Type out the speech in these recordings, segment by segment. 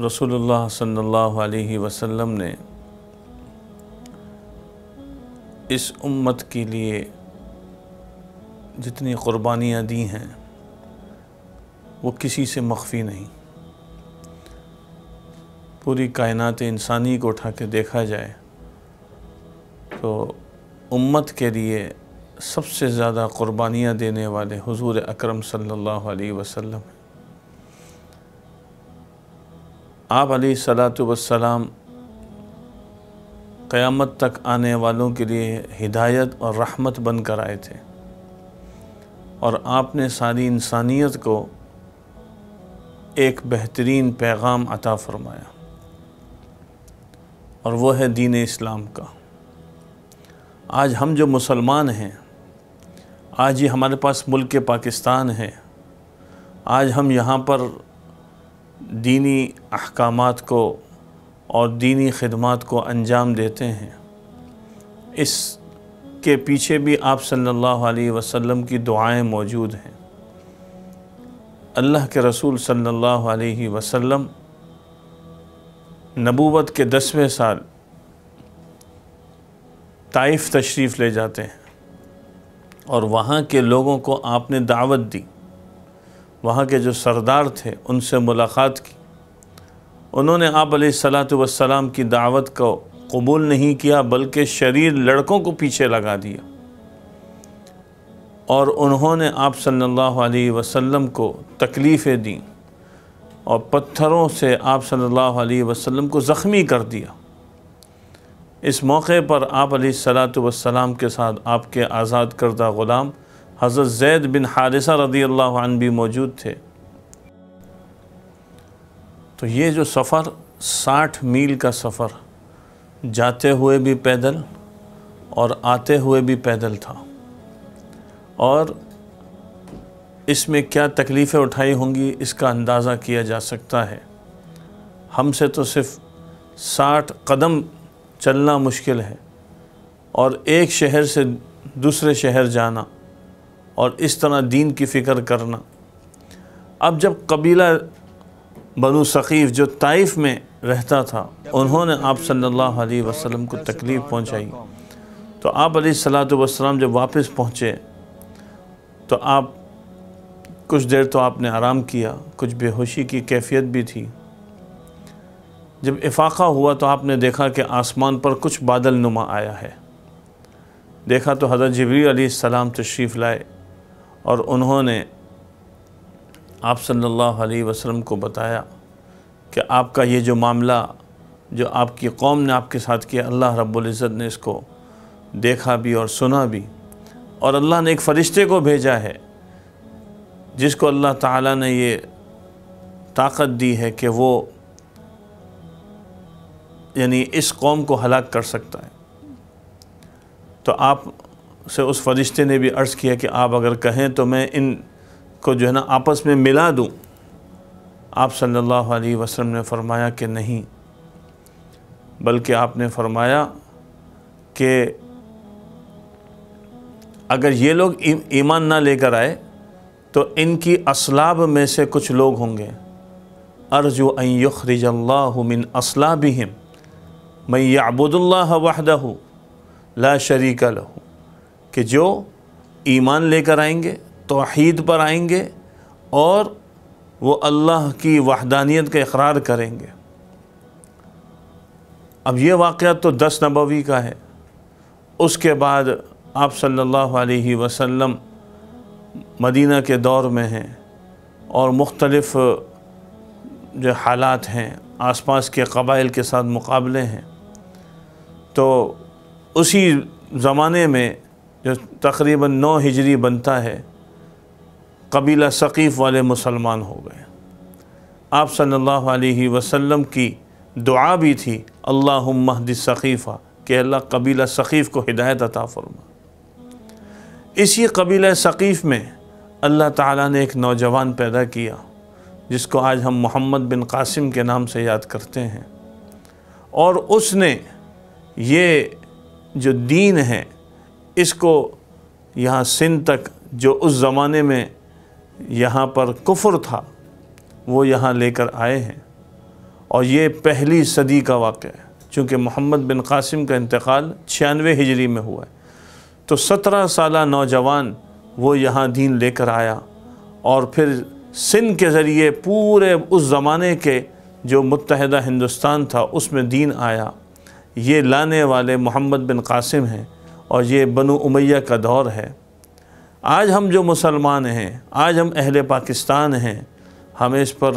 رسول اللہ صلی اللہ علیہ وسلم نے اس امت کے لیے جتنی قربانیاں دی ہیں وہ کسی سے مخفی نہیں۔ پوری کائنات انسانی کو اٹھا کے دیکھا جائے تو امت کے لیے سب سے زیادہ قربانیاں دینے والے حضور اکرم صلی اللہ علیہ وسلم ہیں۔ آپ علیہ الصلاۃ والسلام قیامت تک آنے والوں کے لیے ہدایت اور رحمت بن کر آئے تھے، اور آپ نے ساری انسانیت کو ایک بہترین پیغام عطا فرمایا، اور وہ ہے دین اسلام کا۔ آج ہم جو مسلمان ہیں، آج یہ ہمارے پاس ملک پاکستان ہے، آج ہم یہاں پر دینی احکامات کو اور دینی خدمات کو انجام دیتے ہیں، اس کے پیچھے بھی آپ صلی اللہ علیہ وسلم کی دعائیں موجود ہیں۔ اللہ کے رسول صلی اللہ علیہ وسلم نبوت کے 10ویں سال طائف تشریف لے جاتے ہیں، اور وہاں کے لوگوں کو آپ نے دعوت دی۔ وہاں کے جو سردار تھے ان سے ملاقات کی، انہوں نے آپ علیہ الصلاۃ والسلام کی دعوت کو قبول نہیں کیا، بلکہ شریر لڑکوں کو پیچھے لگا دیا، اور انہوں نے آپ صلی اللہ علیہ وسلم کو تکلیفیں دیں اور پتھروں سے آپ صلی اللہ علیہ وسلم کو زخمی کر دیا۔ اس موقع پر آپ علیہ الصلاۃ والسلام کے ساتھ آپ کے آزاد کردہ غلام حضرت زید بن حارثہ رضی اللہ عنہ بھی موجود تھے۔ تو یہ جو سفر 60 میل کا سفر، جاتے ہوئے بھی پیدل اور آتے ہوئے بھی پیدل تھا، اور اس میں کیا تکلیفیں اٹھائی ہوں گی اس کا اندازہ کیا جا سکتا ہے۔ ہم سے تو صرف 60 قدم چلنا مشکل ہے، اور ایک شہر سے دوسرے شہر جانا اور اس طرح دین کی فکر کرنا۔ اب جب قبیلہ بنو ثقیف جو طائف میں رہتا تھا، انہوں نے آپ صلی اللہ علیہ وسلم کو تکلیف پہنچائی، تو آپ علیہ الصلاۃ والسلام جب واپس پہنچے تو آپ کچھ دیر تو آپ نے آرام کیا، کچھ بے ہوشی کی کیفیت بھی تھی۔ جب افاقہ ہوا تو آپ نے دیکھا کہ آسمان پر کچھ بادل نما آیا ہے۔ دیکھا تو حضرت جبریل علیہ السلام تشریف لائے، اور انہوں نے آپ صلی اللہ علیہ وسلم کو بتایا کہ آپ کا یہ جو معاملہ جو آپ کی قوم نے آپ کے ساتھ کیا، اللہ رب العزت نے اس کو دیکھا بھی اور سنا بھی، اور اللہ نے ایک فرشتے کو بھیجا ہے جس کو اللہ تعالیٰ نے یہ طاقت دی ہے کہ وہ یعنی اس قوم کو ہلاک کر سکتا ہے۔ تو آپ سے اس فرشتے نے بھی عرض کیا کہ آپ اگر کہیں تو میں ان کو جو ہے نا آپس میں ملا دوں۔ آپ صلی اللہ علیہ وسلم نے فرمایا کہ نہیں، بلکہ آپ نے فرمایا کہ اگر یہ لوگ ایمان نہ لے کر آئے تو ان کی اصلاب میں سے کچھ لوگ ہوں گے، ارجو ان یخرج اللہ من اصلابہم من یعبد اللہ وحدہ لا شریک لہ، کہ جو ایمان لے کر آئیں گے، توحید پر آئیں گے، اور وہ اللہ کی وحدانیت کا اقرار کریں گے۔ اب یہ واقعہ تو 10 نبوی کا ہے۔ اس کے بعد آپ صلی اللہ علیہ وسلم مدینہ کے دور میں ہیں، اور مختلف جو حالات ہیں، آس پاس کے قبائل کے ساتھ مقابلے ہیں، تو اسی زمانے میں جو تقریباً 9 ہجری بنتا ہے، قبیلہ ثقیف والے مسلمان ہو گئے۔ آپ صلی اللہ علیہ وسلم کی دعا بھی تھی، اللہم اہد ثقیفہ، کہ اللہ قبیلہ ثقیف کو ہدایت عطا فرما۔ اسی قبیلہ ثقیف میں اللہ تعالیٰ نے ایک نوجوان پیدا کیا جس کو آج ہم محمد بن قاسم کے نام سے یاد کرتے ہیں، اور اس نے یہ جو دین ہے اس کو یہاں سندھ تک، جو اس زمانے میں یہاں پر کفر تھا، وہ یہاں لے کر آئے ہیں، اور یہ پہلی صدی کا واقعہ ہے، چونکہ محمد بن قاسم کا انتقال 96 ہجری میں ہوا ہے، تو 17 سالہ نوجوان وہ یہاں دین لے کر آیا، اور پھر سندھ کے ذریعے پورے اس زمانے کے جو متحدہ ہندوستان تھا اس میں دین آیا۔ یہ لانے والے محمد بن قاسم ہیں، اور یہ بنو امیہ کا دور ہے۔ آج ہم جو مسلمان ہیں، آج ہم اہل پاکستان ہیں، ہمیں اس پر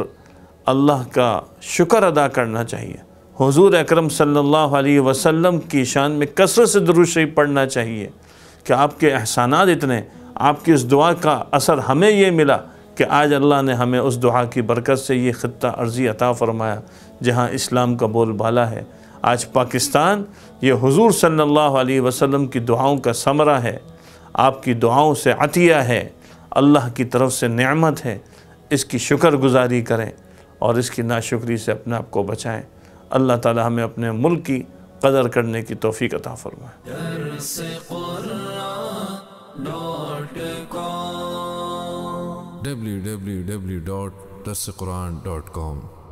اللہ کا شکر ادا کرنا چاہیے۔ حضور اکرم صلی اللہ علیہ وسلم کی شان میں کثرت سے درود شریف پڑھنا چاہیے کہ آپ کے احسانات اتنے، آپ کی اس دعا کا اثر ہمیں یہ ملا کہ آج اللہ نے ہمیں اس دعا کی برکت سے یہ خطہ ارضی عطا فرمایا جہاں اسلام کا بول بالا ہے۔ آج پاکستان یہ حضور صلی اللہ علیہ وسلم کی دعاؤں کا ثمرہ ہے، آپ کی دعاؤں سے عطیہ ہے، اللہ کی طرف سے نعمت ہے۔ اس کی شکر گزاری کریں اور اس کی ناشکری سے اپنے آپ کو بچائیں۔ اللہ تعالی ہمیں اپنے ملک کی قدر کرنے کی توفیق عطا فرمائے۔ www.darsequran.com